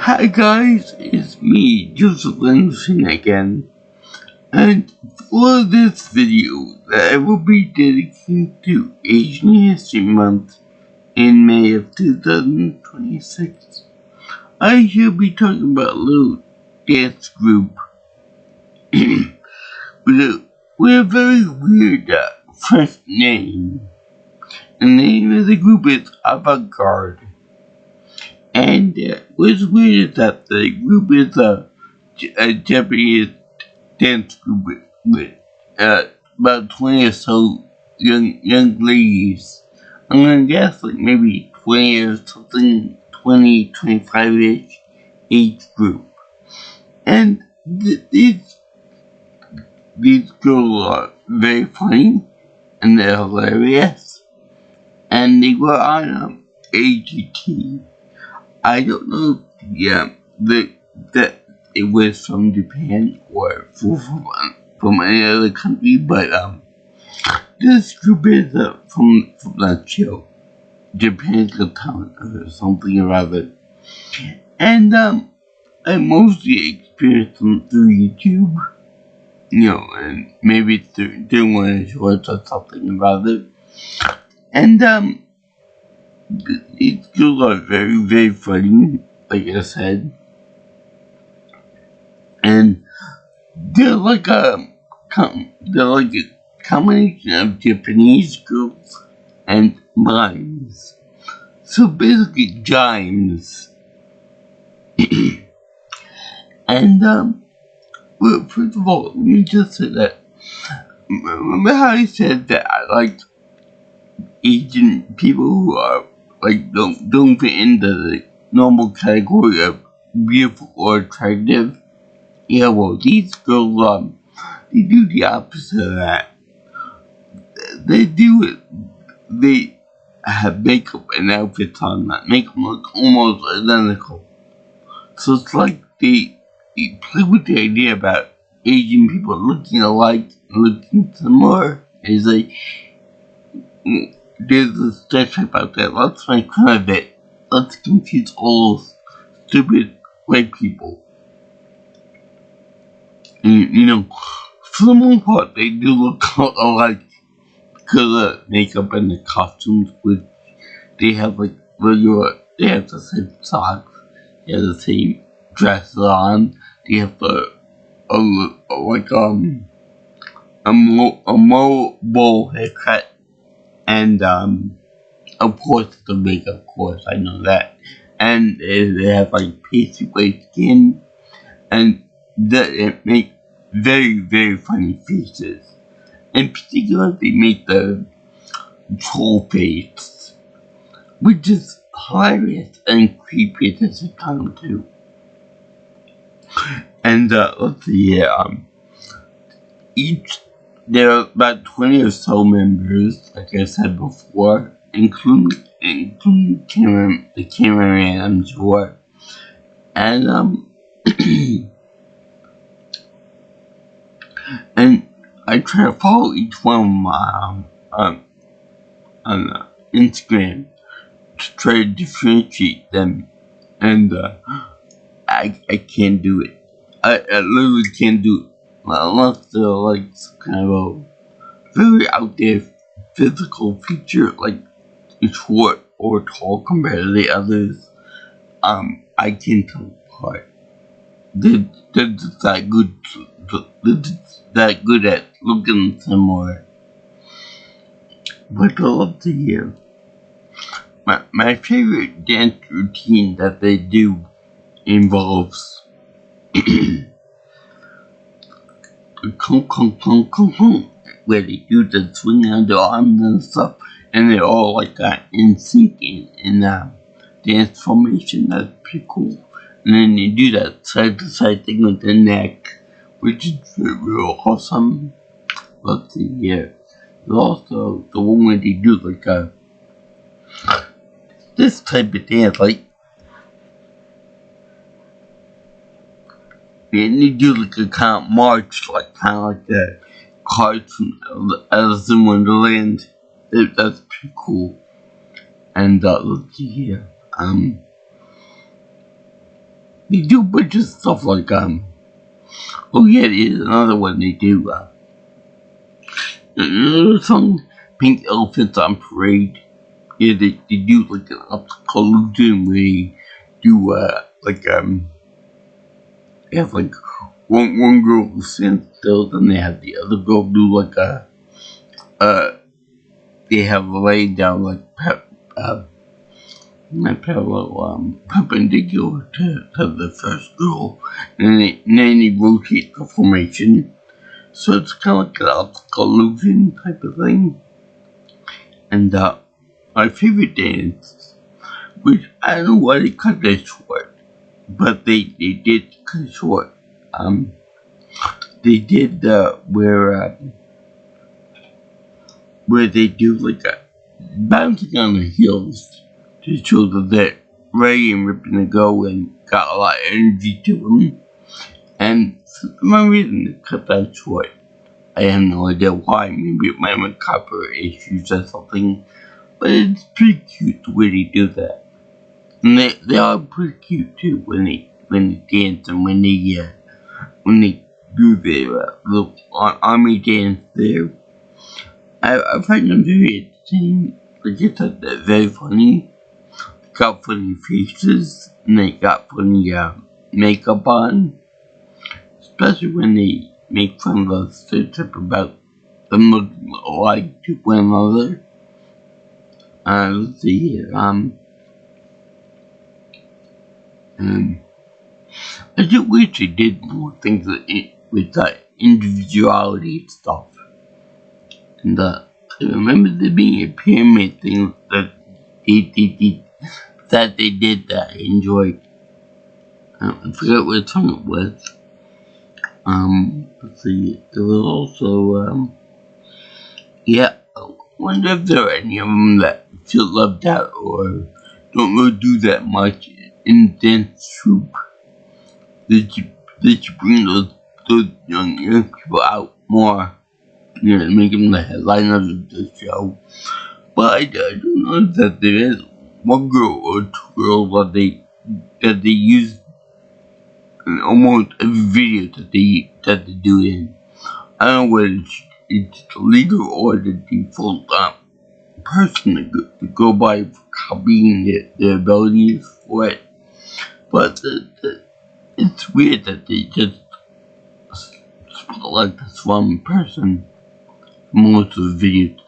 Hi guys, it's me, Joseph Lindsay again, and for this video that I will be dedicated to Asian History Month in May of 2026, I shall be talking about a little dance group with a very weird French name. The name of the group is Garde. And what's weird is that the group is a Japanese dance group with about 20 or so young ladies. I'm gonna guess like maybe 20 or something, 20, 25-ish age group. And these girls are very funny and they're hilarious. And they were on AGT. I don't know if that it was from Japan or from any other country, but this group is from that show, Japan's Got Talent or something or other. And I mostly experienced them through YouTube, and maybe through one of the shorts or something or other. And these girls are very, very funny, like I said. And they're like a combination of Japanese girls and mimes. So basically giants. And well, first of all, let me just say that, remember how I said that I like Asian people who are don't fit into the normal category of beautiful or attractive? Yeah, well, these girls, they do the opposite of that. They do it. They have makeup and outfits on that make them look almost identical. So it's like they play with the idea about Asian people looking alike, looking similar. It's like, there's a stereotype out there. Let's make fun of it. Let's confuse all those stupid white people. And, for the most part, they do look alike because of makeup and the costumes, which they have they have the same socks, they have the same dresses on, they have a mobile haircut. And, of course, the makeup, of course, I know that. And they have, pasty white skin. And it make very, very funny faces. In particular, they make the troll face, which is hilarious and creepy at the same time, too. And, let's see here, there are about 20 or so members, like I said before, including the cameraman, I'm sure. And, and I try to follow each one of them on Instagram to try to differentiate them. And, I can't do it. I literally can't do it. Unless they're some kind of a very out there physical feature, like short or tall compared to the others, I can't tell apart. They're just that good. They're just that good at looking similar. But I love to hear. My favorite dance routine that they do involves where they do the swing on their arms and stuff, and they're all in sync in dance formation. That's pretty cool. And then they do that side to side thing with the neck, which is real awesome. Let's see here. There's also the one where they do this type of dance, and they do a kind of march, kind of like the cards from Alice in Wonderland. That's pretty cool. And let's see here. they do a bunch of stuff like, oh yeah, there's another one they do, another song, Pink Elephants on Parade. Yeah, they do like an optical illusion where they do, they have like one girl who stands still, then they have the other girl do like they have laid down like not parallel, perpendicular to the first girl, and then they rotate the formation. So it's kind of like an optical illusion type of thing. And my favorite dance, which I don't know why they cut that short, but they did cut it short. They did where they do like a bouncing on the heels to show that they're ready and ripping to go and got a lot of energy to them. And for some reason they cut that short. I have no idea why. Maybe it might have copyright issues or something. But it's pretty cute the way they do that. And they are pretty cute too when they dance and when they do their little army dance there. I find them very entertaining. Like I said, they're very funny. They got funny faces and they got funny makeup on. Especially when they make fun of the stereotype about them looking alike to one another. Let's see here. I just wish they did more things with individuality and stuff. And I remember there being a pyramid thing that they did that I enjoyed. I forgot what song it was. Let's see. There was also yeah. I wonder if there are any of them that feel left out or don't really do that much in the dance troupe. They should bring those young people out more, make them the headliners of the show. But I do know that there is one girl or two girls that they use in almost every video that they do in. I don't know whether it's legal or the default person to go by for copying their abilities for it. But it's weird that they just spotlight this one person for most of the videos.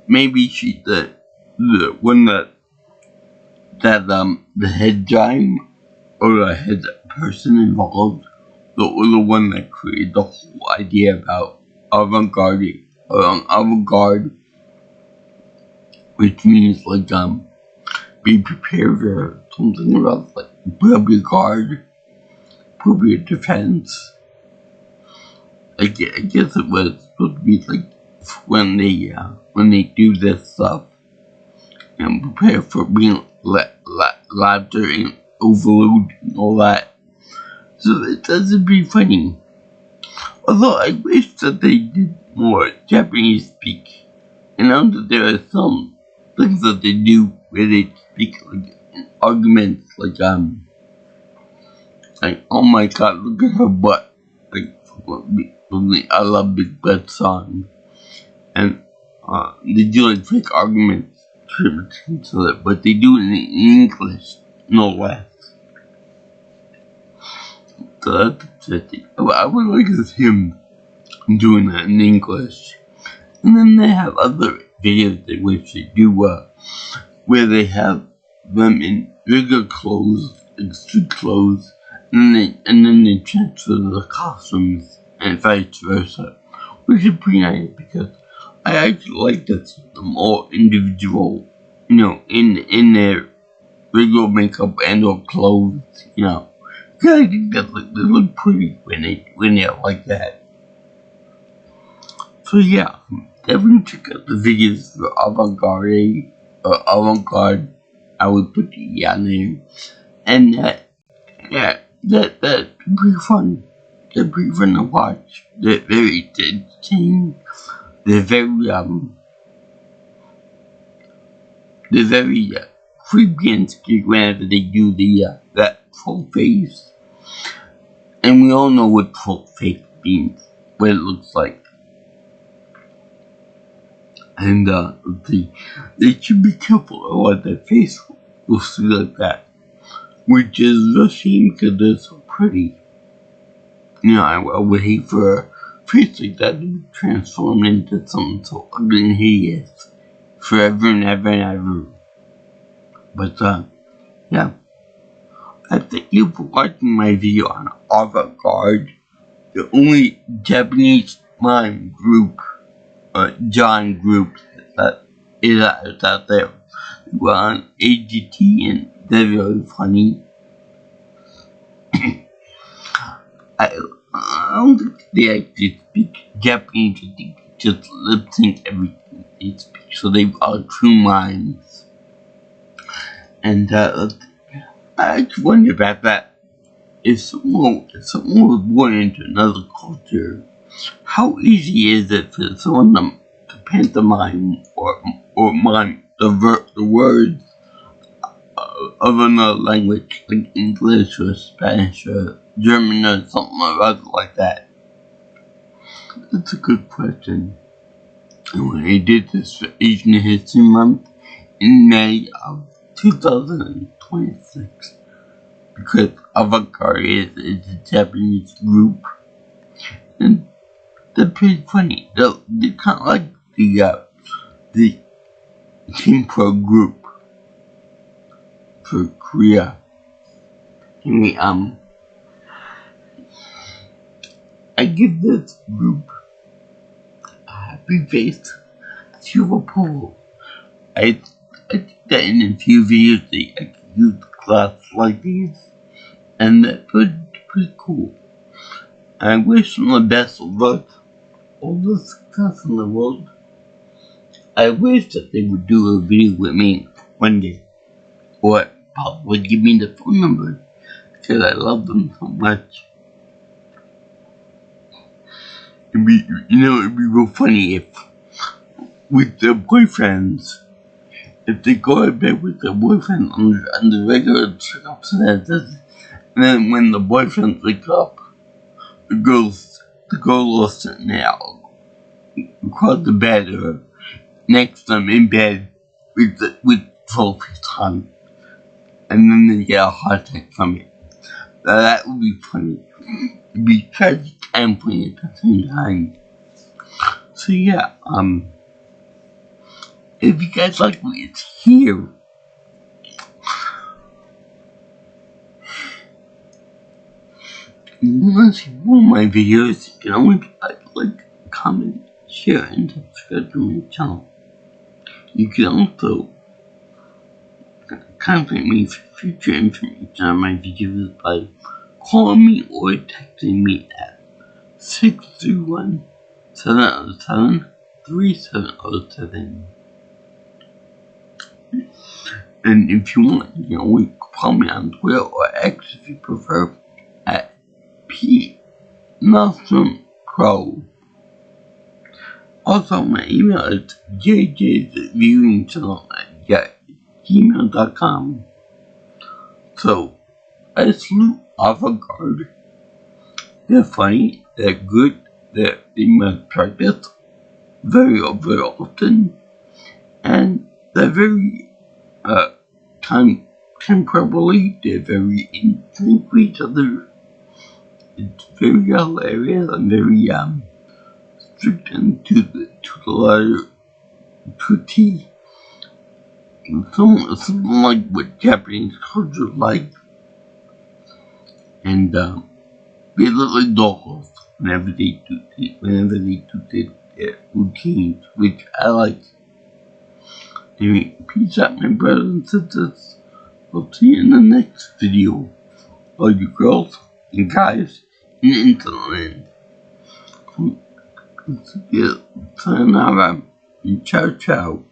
Maybe she's the one that the head guy or the head person involved, the one that created the whole idea about avant-garde, which means like be prepared or something about like public guard, public defense. I guess it was supposed to be like when they do this stuff and prepare for being laughter and overload and all that. So it doesn't be funny. Although I wish that they did more Japanese speak. And I know that there are some things that they do where they speak like in arguments like oh my god, look at her butt, like from the I Love Big Butt song. And they do like fake arguments to it, but they do it in English, no less. So that's it. I would like to see him doing that in English. And then they have other videos in which they do where they have them in regular clothes, like street clothes, and then they transfer the costumes and vice versa, which is pretty nice because I actually like to see them all individual, in their regular makeup and or clothes, Cause I think that they look pretty when they're like that. So yeah, definitely check out the videos for Avant-Garde. I would put the on there, and that's pretty fun. They're pretty fun to watch. They're very entertaining. They're very creepy and scary whenever they do that full face. And we all know what fake means, what it looks like. And they should be careful of what their face will see like that. Which is a shame because they're so pretty. You know, I would hate for a face like that to be transformed into something so ugly and hideous forever and ever and ever. But, yeah. I thank you for watching my video on Garde, the only Japanese mime group, John group that is out there. We're on AGT and they're very funny. I don't think they actually speak Japanese, I think they just lip sync everything they speak, so they are true mimes. And I just wonder about that. If someone was born into another culture, how easy is it for someone to pantomime or mime the words of another language, like English or Spanish or German or something or other like that? That's a good question. And when I did this for Asian History Month in May of 2026, because Avante is a Japanese group, and they're pretty funny. They're kind of like the Team Pro group for Korea. Anyway, I give this group a happy face, silver pole. I think that in a few videos I could use cloths like these, and that's pretty cool. I wish them the best of luck, all the success in the world. I wish that they would do a video with me one day, or probably give me the phone number, because I love them so much. It'd be real funny if, with their boyfriends, if they go to bed with their boyfriend under regular circumstances, and then when the boyfriend wakes up, the girl will sit now across the bed or next to them in bed with trophies on, and then they get a heart attack from it. That would be funny. It'd be tragic and funny at the same time. So yeah, if you guys like what it's here, once you watch my videos, you can only like, comment, share, and subscribe to my channel. You can also contact me for future information on my videos by calling me or texting me at 631-707-3707. And if you want, you can always call me on Twitter or X if you prefer at PNelsonPro. Also, my email is jjsviewingchannel@gmail.com. So, I salute Avante. They're funny, they're good, they must practice very often, and they're very, temporally, they're very in sync with each other. It's very hilarious and very, strict and to the letter, to T. Something like what Japanese culture is like. And, they look like dolls whenever they do their routines, which I like. Anyway, peace out, my brothers and sisters. I'll see you in the next video. All you girls and guys in the internet. Sayonara and ciao ciao.